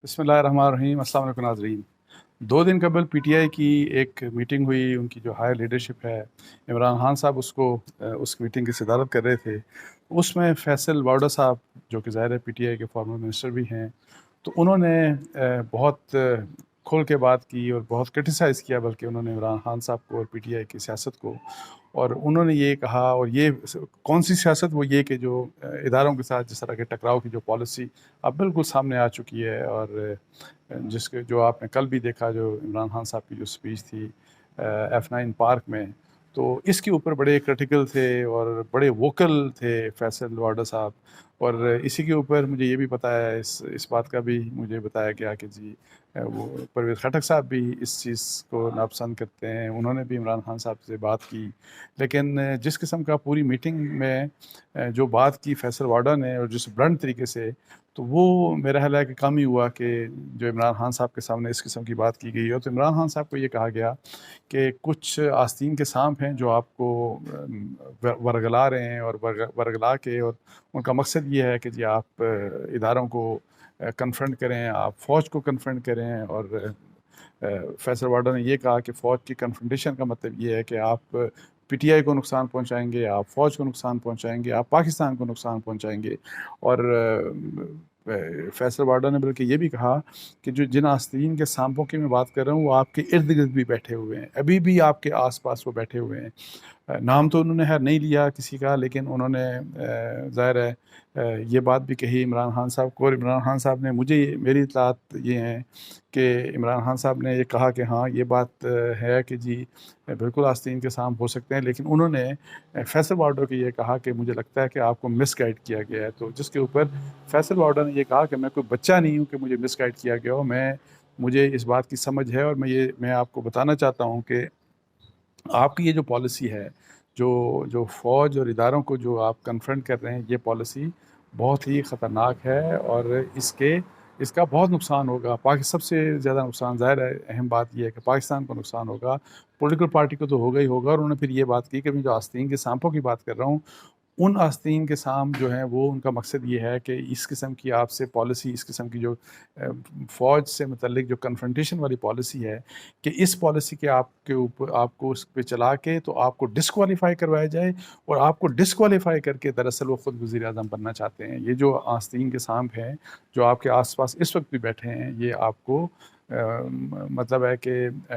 بسم اللہ الرحمن الرحیم۔ السلام علیکم ناظرین۔ 2 دن قبل پی ٹی آئی کی ایک میٹنگ ہوئی، ان کی جو ہائر لیڈرشپ ہے، عمران خان صاحب اس میٹنگ کی صدارت کر رہے تھے۔ اس میں فیصل وارڈا صاحب جو کہ ظاہر ہے پی ٹی آئی کے فارمر منسٹر بھی ہیں، تو انہوں نے بہت کھول کے بات کی اور بہت کرٹیسائز کیا، بلکہ انہوں نے عمران خان صاحب کو اور پی ٹی آئی کی سیاست کو، اور انہوں نے یہ کہا، اور یہ کون سی سیاست، وہ یہ کہ جو اداروں کے ساتھ جس طرح کے ٹکراؤ کی جو پالیسی اب بالکل سامنے آ چکی ہے، اور جو آپ نے کل بھی دیکھا، جو عمران خان صاحب کی جو سپیچ تھی F9 پارک میں، تو اس کے اوپر بڑے کرٹیکل تھے اور بڑے ووکل تھے فیصل وارڈا صاحب۔ اور اسی کے اوپر مجھے یہ بھی پتہ ہے، اس بات کا بھی مجھے بتایا گیا کہ جی وہ پرویز خٹک صاحب بھی اس چیز کو ناپسند کرتے ہیں، انہوں نے بھی عمران خان صاحب سے بات کی۔ لیکن جس قسم کا پوری میٹنگ میں جو بات کی فیصل وارڈا نے، اور جس بلنٹ طریقے سے، تو وہ میرا خیال ہے کہ کم ہی ہوا کہ جو عمران خان صاحب کے سامنے اس قسم کی بات کی گئی ہے۔ تو عمران خان صاحب کو یہ کہا گیا کہ کچھ آستین کے سانپ ہیں جو آپ کو ورگلا رہے ہیں، اور ورگلا کے، اور ان کا مقصد یہ ہے کہ جی آپ اداروں کو کنفرنٹ کریں، آپ فوج کو کنفرنٹ کریں۔ اور فیصل وارڈا نے یہ کہا کہ فوج کی کنفرنٹیشن کا مطلب یہ ہے کہ آپ پی ٹی آئی کو نقصان پہنچائیں گے، آپ فوج کو نقصان پہنچائیں گے، آپ پاکستان کو نقصان پہنچائیں گے۔ اور فیصل وارڈا نے بلکہ یہ بھی کہا کہ جو جن آستین کے سانپوں کی میں بات کر رہا ہوں، وہ آپ کے ارد گرد بھی بیٹھے ہوئے ہیں، ابھی بھی آپ کے آس پاس وہ بیٹھے ہوئے ہیں۔ نام تو انہوں نے خیر نہیں لیا کسی کا، لیکن انہوں نے ظاہر ہے یہ بات بھی کہی عمران خان صاحب کو، اور عمران خان صاحب نے میری اطلاعات یہ ہیں کہ عمران خان صاحب نے یہ کہا کہ ہاں یہ بات ہے کہ جی بالکل آستین کے سانپ ہو سکتے ہیں، لیکن انہوں نے فیصل وارڈا کو یہ کہا کہ مجھے لگتا ہے کہ آپ کو مس گائیڈ کیا گیا ہے۔ تو جس کے اوپر فیصل وارڈا نے یہ کہا کہ میں کوئی بچہ نہیں ہوں کہ مجھے مس گائیڈ کیا گیا ہو، مجھے اس بات کی سمجھ ہے، اور میں آپ کو بتانا چاہتا ہوں کہ آپ کی یہ جو پالیسی ہے، جو فوج اور اداروں کو جو آپ کنفرنٹ کر رہے ہیں، یہ پالیسی بہت ہی خطرناک ہے، اور اس کا بہت نقصان ہوگا۔ سب سے زیادہ نقصان، ظاہر ہے اہم بات یہ ہے کہ پاکستان کو نقصان ہوگا، پولیٹیکل پارٹی کو تو ہوگا ہی ہوگا۔ اور انہوں نے پھر یہ بات کی کہ میں جو آستین کے سانپوں کی بات کر رہا ہوں، ان آستین کے سانپ جو ہیں، وہ ان کا مقصد یہ ہے کہ اس قسم کی آپ سے پالیسی، اس قسم کی جو فوج سے متعلق جو کنفرنٹیشن والی پالیسی ہے، کہ اس پالیسی کے آپ کے اوپر، آپ کو اس پہ چلا کے تو آپ کو ڈسکوالیفائی کروایا جائے، اور آپ کو ڈسکوالیفائی کر کے دراصل وہ خود وزیر اعظم بننا چاہتے ہیں۔ یہ جو آستین کے سانپ ہیں جو آپ کے آس پاس اس وقت بھی بیٹھے ہیں، یہ آپ کو مطلب ہے کہ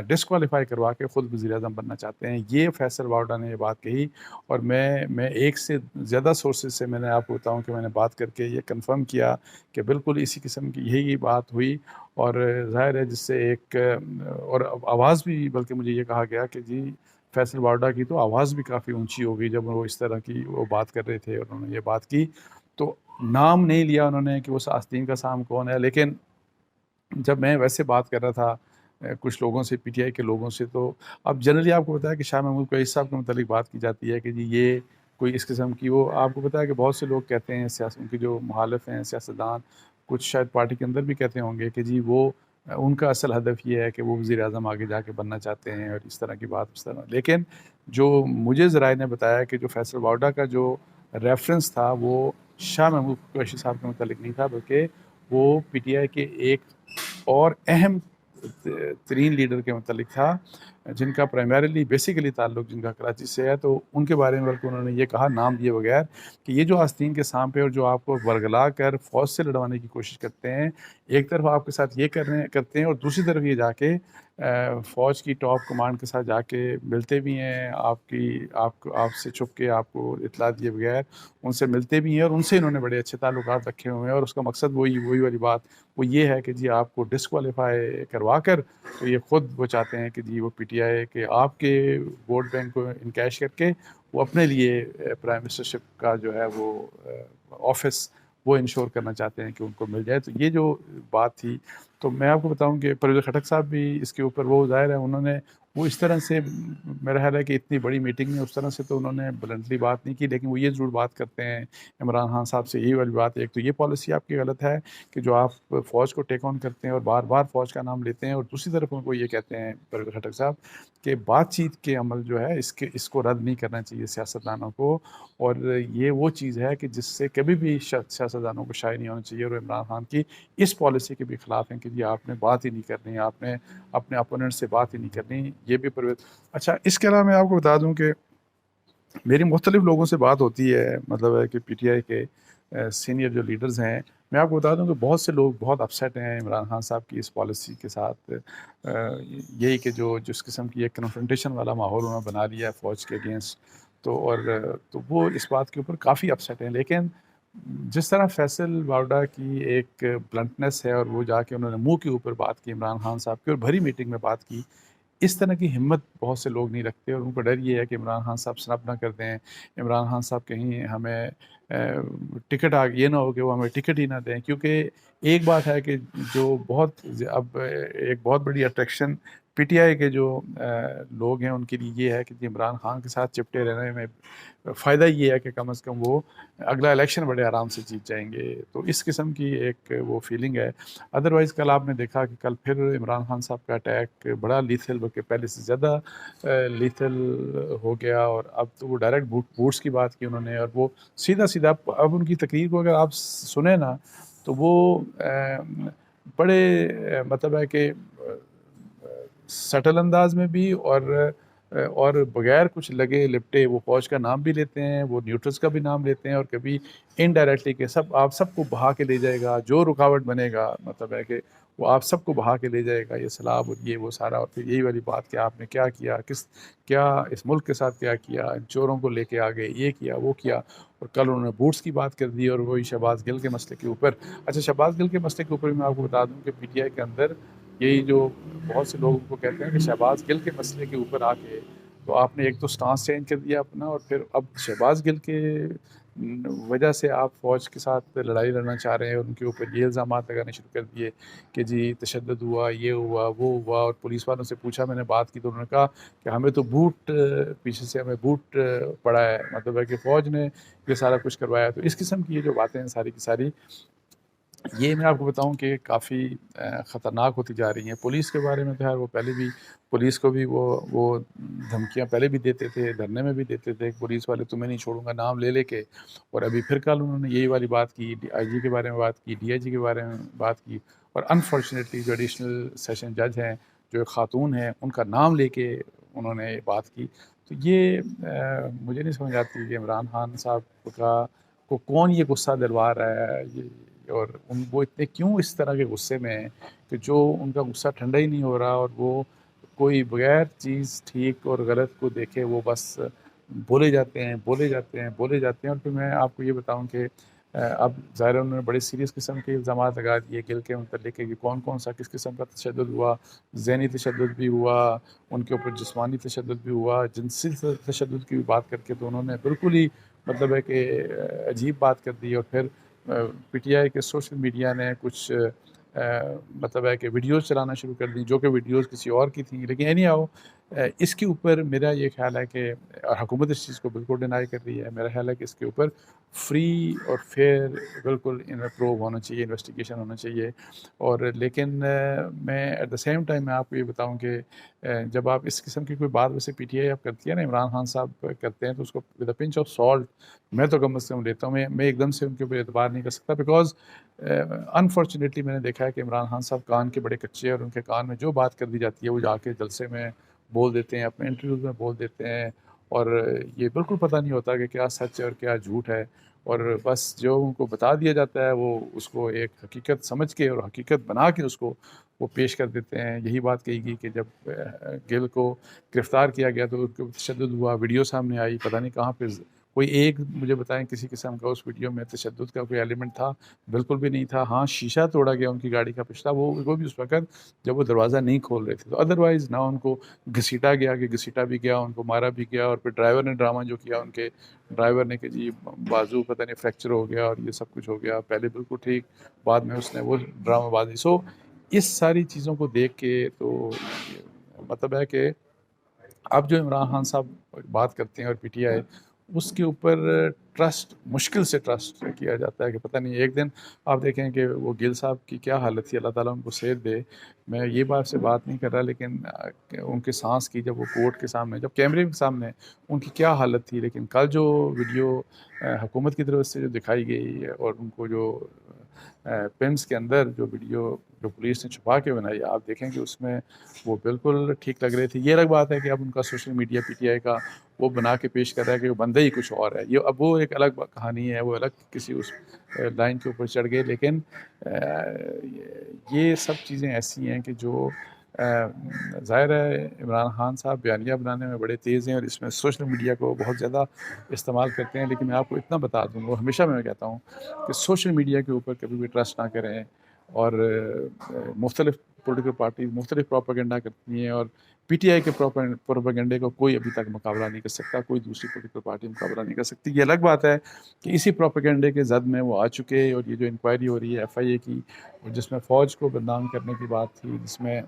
ڈسکوالیفائی کروا کے خود وزیر اعظم بننا چاہتے ہیں۔ یہ فیصل وارڈا نے یہ بات کہی، اور میں ایک سے زیادہ سورسز سے میں نے آپ کو بتاؤں کہ میں نے بات کر کے یہ کنفرم کیا کہ بالکل اسی قسم کی یہی بات ہوئی۔ اور ظاہر ہے جس سے ایک اور آواز بھی، بلکہ مجھے یہ کہا گیا کہ جی فیصل وارڈا کی تو آواز بھی کافی اونچی ہو گئی جب وہ اس طرح کی وہ بات کر رہے تھے، اور انہوں نے یہ بات کی۔ تو نام نہیں لیا انہوں نے کہ اس آستین کا سام کون ہے، لیکن جب میں ویسے بات کر رہا تھا کچھ لوگوں سے، پی ٹی آئی کے لوگوں سے، تو اب جنرلی آپ کو پتا ہے کہ شاہ محمود قریشی صاحب کے متعلق بات کی جاتی ہے کہ جی یہ کوئی اس قسم کی، وہ آپ کو پتا ہے کہ بہت سے لوگ کہتے ہیں، ان کے جو مخالف ہیں سیاستدان، کچھ شاید پارٹی کے اندر بھی کہتے ہوں گے کہ جی وہ ان کا اصل ہدف یہ ہے کہ وہ وزیر اعظم آگے جا کے بننا چاہتے ہیں، اور اس طرح کی بات اس طرح۔ لیکن جو مجھے ذرائع نے بتایا کہ جو فیصل وارڈا کا جو ریفرنس تھا، وہ شاہ محمود قریشی صاحب کے متعلق نہیں تھا، بلکہ وہ پی ٹی آئی کے ایک اور اہم ترین لیڈر کے متعلق تھا، جن کا پرائمریلی بیسیکلی تعلق جن کا کراچی سے ہے۔ تو ان کے بارے میں بلکہ انہوں نے یہ کہا نام دیے بغیر کہ یہ جو آستین کے سانپ ہے، اور جو آپ کو ورگلا کر فوج سے لڑوانے کی کوشش کرتے ہیں، ایک طرف آپ کے ساتھ یہ کرتے ہیں، اور دوسری طرف یہ جا کے فوج کی ٹاپ کمانڈ کے ساتھ جا کے ملتے بھی ہیں، آپ سے چھپ کے، آپ کو اطلاع دیے بغیر ان سے ملتے بھی ہیں، اور ان سے انہوں نے بڑے اچھے تعلقات رکھے ہوئے ہیں۔ اور اس کا مقصد وہی والی بات وہ یہ ہے کہ جی آپ کو ڈسکوالیفائی کروا کر، تو یہ خود وہ چاہتے ہیں کہ جی وہ پی ٹی آئی کہ آپ کے ووٹ بینک کو انکیش کر کے وہ اپنے لیے پرائم منسٹرشپ کا جو ہے وہ آفس وہ انشور کرنا چاہتے ہیں کہ ان کو مل جائے۔ تو یہ جو بات تھی، تو میں آپ کو بتاؤں کہ پرویز خٹک صاحب بھی اس کے اوپر، وہ ظاہر ہے انہوں نے وہ اس طرح سے، میرا خیال ہے کہ اتنی بڑی میٹنگ میں اس طرح سے تو انہوں نے بلنٹلی بات نہیں کی، لیکن وہ یہ ضرور بات کرتے ہیں عمران خان صاحب سے، یہی والی بات ہے، ایک تو یہ پالیسی آپ کی غلط ہے کہ جو آپ فوج کو ٹیک آن کرتے ہیں اور بار بار فوج کا نام لیتے ہیں، اور دوسری طرف ان کو یہ کہتے ہیں پرویز خٹک صاحب کہ بات چیت کے عمل جو ہے اس کو رد نہیں کرنا چاہیے سیاستدانوں کو، اور یہ وہ چیز ہے کہ جس سے کبھی بھی سیاستدانوں کو شائع نہیں ہونا چاہیے، اور عمران خان کی اس پالیسی کے بھی خلاف ہیں کہ جی آپ نے بات ہی نہیں کرنی، آپ نے اپنے اپوننٹ سے بات ہی نہیں کرنی، یہ بھی پرویز۔ اچھا، اس کے علاوہ میں آپ کو بتا دوں کہ میری مختلف لوگوں سے بات ہوتی ہے، مطلب ہے کہ پی ٹی آئی کے سینئر جو لیڈرز ہیں، میں آپ کو بتا دوں کہ بہت سے لوگ بہت اپسیٹ ہیں عمران خان صاحب کی اس پالیسی کے ساتھ، یہی کہ جو جس قسم کی ایک کنفرنٹیشن والا ماحول انہوں نے بنا لیا ہے فوج کے اگینسٹ، تو وہ اس بات کے اوپر کافی اپسیٹ ہیں۔ لیکن جس طرح فیصل باوڈا کی ایک بلنٹنس ہے، اور وہ جا کے انہوں نے منہ کے اوپر بات کی عمران خان صاحب کی اور بھری میٹنگ میں بات کی، اس طرح کی ہمت بہت سے لوگ نہیں رکھتے، اور ان کو ڈر یہ ہے کہ عمران خان صاحب سنپ نہ کر دیں، عمران خان صاحب کہیں ہمیں ٹکٹ یہ نہ ہو کہ وہ ہمیں ٹکٹ ہی نہ دیں، کیونکہ ایک بات ہے کہ جو اب ایک بہت بڑی اٹریکشن پی ٹی آئی کے جو لوگ ہیں ان کے لیے یہ ہے کہ عمران خان کے ساتھ چپٹے رہنے میں فائدہ یہ ہے کہ کم از کم وہ اگلا الیکشن بڑے آرام سے جیت جائیں گے، تو اس قسم کی ایک وہ فیلنگ ہے۔ ادروائز کل آپ نے دیکھا کہ کل پھر عمران خان صاحب کا اٹیک بڑا لیتھل، بلکہ پہلے سے زیادہ لیتھل ہو گیا، اور اب تو وہ ڈائریکٹ بوٹس کی بات کی انہوں نے، اور وہ سیدھا اب ان کی تقریر کو اگر آپ سنیں نا تو وہ بڑے مطلب ہے کہ سٹل انداز میں بھی اور بغیر کچھ لگے لپٹے وہ فوج کا نام بھی لیتے ہیں، وہ نیوٹرلز کا بھی نام لیتے ہیں، اور کبھی انڈائریکٹلی کہ آپ سب کو بہا کے لے جائے گا، جو رکاوٹ بنے گا مطلب ہے کہ وہ آپ سب کو بہا کے لے جائے گا، یہ سیلاب اور یہ وہ سارا، اور پھر یہی والی بات کہ آپ نے کیا کیا، کیا اس ملک کے ساتھ کیا کیا، چوروں کو لے کے آ گئے، یہ کیا وہ کیا، اور کل انہوں نے بوٹس کی بات کر دی، اور وہی شہباز گل کے مسئلے کے اوپر۔ اچھا، شہباز گل کے مسئلے کے اوپر میں آپ کو بتا دوں کہ پی ٹی آئی کے اندر یہی جو بہت سے لوگ کو کہتے ہیں کہ شہباز گل کے مسئلے کے اوپر آ کے تو آپ نے ایک تو سٹانس چینج کر دیا اپنا، اور پھر اب شہباز گل کے وجہ سے آپ فوج کے ساتھ لڑائی لڑنا چاہ رہے ہیں، اور ان کے اوپر یہ الزامات لگانے شروع کر دیے کہ جی تشدد ہوا، یہ ہوا وہ ہوا، اور پولیس والوں سے پوچھا میں نے بات کی تو انہوں نے کہا کہ ہمیں تو بوٹ پیچھے سے ہمیں بوٹ پڑا ہے، مطلب ہے کہ فوج نے یہ سارا کچھ کروایا۔ تو اس قسم کی یہ جو باتیں ہیں ساری کی ساری، یہ میں آپ کو بتاؤں کہ کافی خطرناک ہوتی جا رہی ہیں۔ پولیس کے بارے میں تو ہے، وہ پہلے بھی پولیس کو بھی وہ دھمکیاں پہلے بھی دیتے تھے، دھرنے میں بھی دیتے تھے، پولیس والے تمہیں نہیں چھوڑوں گا نام لے کے، اور ابھی پھر کل انہوں نے یہی والی بات کی، آئی جی کے بارے میں بات کی، ڈی آئی جی کے بارے میں بات کی، اور انفارچونیٹلی جو ایڈیشنل سیشن جج ہیں جو ایک خاتون ہیں ان کا نام لے کے انہوں نے بات کی۔ تو یہ مجھے نہیں سمجھ آتی کہ عمران خان صاحب کو کون یہ غصہ دلوا رہا ہے، اور وہ اتنے کیوں اس طرح کے غصے میں ہیں کہ جو ان کا غصہ ٹھنڈا ہی نہیں ہو رہا، اور وہ کوئی بغیر چیز ٹھیک اور غلط کو دیکھے وہ بس بولے جاتے ہیں بولے جاتے ہیں بولے جاتے ہیں۔ اور پھر میں آپ کو یہ بتاؤں کہ اب ظاہر انہوں نے بڑے سیریس قسم کے الزامات لگا دیے گل کے متعلق کہ کون سا کس قسم کا تشدد ہوا، ذہنی تشدد بھی ہوا، ان کے اوپر جسمانی تشدد بھی ہوا، جنسی تشدد کی بھی بات کر کے تو انہوں نے بالکل ہی مطلب ہے کہ عجیب بات کر دی۔ اور پھر پی ٹی آئی کے سوشل میڈیا نے کچھ مطلب ہے کہ ویڈیوز چلانا شروع کر دی جو کہ ویڈیوز کسی اور کی تھیں، لیکن اینی ہاؤ اس کے اوپر میرا یہ خیال ہے کہ حکومت اس چیز کو بالکل ڈینائی کر رہی ہے، میرا خیال ہے کہ اس کے اوپر فری اور فیئر بالکل پروب ہونا چاہیے، انویسٹیگیشن ہونا چاہیے۔ اور لیکن میں ایٹ دا سیم ٹائم میں آپ کو یہ بتاؤں کہ جب آپ اس قسم کی کوئی بات ویسے پی ٹی آئی آپ کرتی ہے نا، عمران خان صاحب کرتے ہیں، تو اس کو with a pinch of salt میں تو کم از کم لیتا ہوں، میں ایک دم سے ان کے اوپر اعتبار نہیں کر سکتا، بیکاز انفارچونیٹلی میں نے دیکھا ہے کہ عمران خان صاحب کان کے بڑے کچے ہیں، اور ان کے کان میں جو بات کر دی جاتی ہے وہ جا کے جلسے میں بول دیتے ہیں، اپنے انٹرویوز میں بول دیتے ہیں، اور یہ بالکل پتہ نہیں ہوتا کہ کیا سچ ہے اور کیا جھوٹ ہے، اور بس جو ان کو بتا دیا جاتا ہے وہ اس کو ایک حقیقت سمجھ کے اور حقیقت بنا کے اس کو وہ پیش کر دیتے ہیں۔ یہی بات کہی گئی کہ جب گل کو گرفتار کیا گیا تو ان کو تشدد ہوا، ویڈیو سامنے آئی، پتہ نہیں کہاں پہ کوئی ایک مجھے بتائیں کسی قسم کا اس ویڈیو میں تشدد کا کوئی ایلیمنٹ تھا؟ بالکل بھی نہیں تھا۔ ہاں، شیشہ توڑا گیا ان کی گاڑی کا پچھلا، وہ بھی اس وقت جب وہ دروازہ نہیں کھول رہے تھے، تو ادروائز نہ ان کو گھسیٹا گیا کہ گھسیٹا بھی گیا، ان کو مارا بھی گیا، اور پھر ڈرائیور نے ڈرامہ جو کیا، ان کے ڈرائیور نے کہ جی بازو پتہ نہیں فریکچر ہو گیا اور یہ سب کچھ ہو گیا، پہلے بالکل ٹھیک، بعد میں اس نے وہ ڈرامہ بازی۔ اس ساری چیزوں کو دیکھ کے تو مطلب ہے کہ اب جو عمران خان صاحب بات کرتے ہیں اور پی ٹی آئی اس کے اوپر ٹرسٹ مشکل سے ٹرسٹ کیا جاتا ہے کہ پتہ نہیں ایک دن آپ دیکھیں کہ وہ گل صاحب کی کیا حالت تھی، اللہ تعالیٰ ان کو صحت دے. میں یہ بات سے بات نہیں کر رہا، لیکن ان کے سانس کی جب وہ کورٹ کے سامنے جب کیمرے کے سامنے ان کی کیا حالت تھی. لیکن کل جو ویڈیو حکومت کی طرف سے جو دکھائی گئی اور ان کو جو پنس کے اندر جو ویڈیو جو پولیس نے چھپا کے بنائی، آپ دیکھیں کہ اس میں وہ بالکل ٹھیک لگ رہے تھے. یہ الگ بات ہے کہ اب ان کا social media P T I کا وہ بنا کے پیش کر رہا ہے کہ وہ بندہ ہی کچھ اور ہے. یہ اب وہ ایک الگ کہانی ہے، وہ الگ کسی اس لائن کے اوپر چڑھ گئے. لیکن یہ سب چیزیں ایسی ہیں کہ جو ظاہر ہے عمران خان صاحب بیانیہ بنانے میں بڑے تیز ہیں اور اس میں سوشل میڈیا کو بہت زیادہ استعمال کرتے ہیں. لیکن میں آپ کو اتنا بتا دوں، وہ ہمیشہ میں کہتا ہوں کہ سوشل میڈیا کے اوپر کبھی بھی ٹرسٹ نہ کریں. اور مختلف پولیٹیکل پارٹیز مختلف پروپیگنڈا کرتی ہیں اور پی ٹی آئی کے پروپیگنڈے کو کوئی ابھی تک مقابلہ نہیں کر سکتا، کوئی دوسری پولیٹیکل پارٹی مقابلہ نہیں کر سکتی. یہ الگ بات ہے کہ اسی پروپیگنڈے کے زد میں وہ آ چکے. اور یہ جو انکوائری ہو رہی ہے ایف آئی اے کی، جس میں فوج کو بدنام کرنے کی بات تھی، جس میں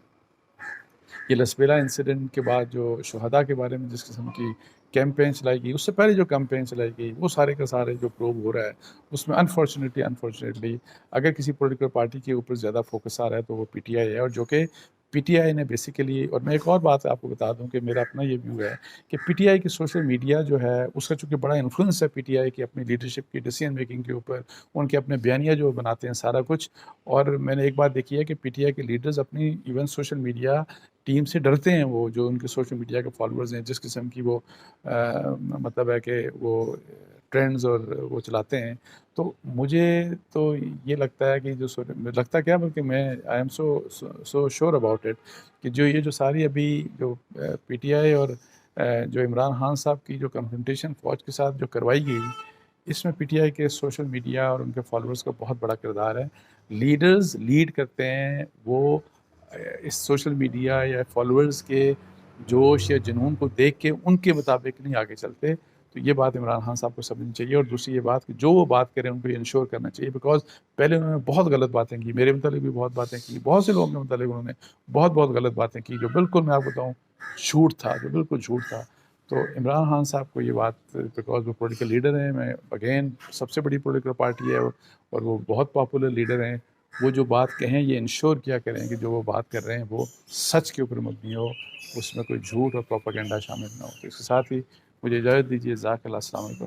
یہ لسبیلا انسیڈنٹ کے بعد جو شہداء کے بارے میں جس قسم کی کیمپین چلائی گئی، اس سے پہلے جو کیمپین چلائی گئی، وہ سارے کا سارے جو پروب ہو رہا ہے اس میں انفارچونیٹلی اگر کسی پولیٹیکل پارٹی کے اوپر زیادہ فوکس آ رہا ہے تو وہ پی ٹی آئی ہے. اور جو کہ پی ٹی آئی نے بیسیکلی، اور میں ایک اور بات آپ کو بتا دوں کہ میرا اپنا یہ ویو ہے کہ پی ٹی آئی کی سوشل میڈیا جو ہے اس کا چونکہ بڑا انفلوئنس ہے پی ٹی آئی کی اپنی لیڈرشپ کی ڈیسیژن میکنگ کے اوپر، ان کے اپنے بیانیہ جو بناتے ہیں سارا کچھ. اور میں نے ایک بات دیکھی ہے کہ پی ٹی آئی کے لیڈرز اپنی ایون سوشل میڈیا ٹیم سے ڈرتے ہیں. وہ جو ان کے سوشل میڈیا کے فالوورز ہیں، جس قسم کی وہ مطلب ہے کہ وہ ٹرینڈز اور وہ چلاتے ہیں. تو مجھے تو یہ لگتا ہے کہ جو لگتا کیا بلکہ میں I am so sure about it کہ جو یہ جو ساری ابھی جو پی ٹی آئی اور جو عمران خان صاحب کی جو کنفرنٹیشن فوج کے ساتھ جو کروائی گئی، اس میں پی ٹی آئی کے سوشل میڈیا اور ان کے فالوورز کا بہت بڑا کردار ہے. لیڈرز لیڈ کرتے ہیں، وہ اس سوشل میڈیا یا فالوورز کے جوش یا جنون کو دیکھ کے ان کے مطابق نہیں آگے چلتے. تو یہ بات عمران خان صاحب کو سمجھنی چاہیے. اور دوسری یہ بات کہ جو وہ بات کریں ان کو یہ انشور کرنا چاہیے، بیکاز پہلے انہوں نے بہت غلط باتیں کی، میرے متعلق بھی بہت باتیں کی، بہت سے لوگوں کے متعلق انہوں نے بہت غلط باتیں کی جو بالکل میں آپ کو بتاؤں جھوٹ تھا، جو بالکل جھوٹ تھا. تو عمران خان صاحب کو یہ بات، بیکاز وہ پولیٹیکل لیڈر ہیں، میں اگین سب سے بڑی پولیٹیکل پارٹی ہے اور وہ بہت پاپولر لیڈر ہیں، وہ جو بات کہیں یہ انشور کیا کریں کہ جو وہ بات کر رہے ہیں وہ سچ کے اوپر مبنی ہو، اس میں کوئی جھوٹ اور پروپیگنڈا شامل نہ ہو. تو اس کے ساتھ ہی مجھے اجازت دیجیے. جزاک اللہ. السلام علیکم.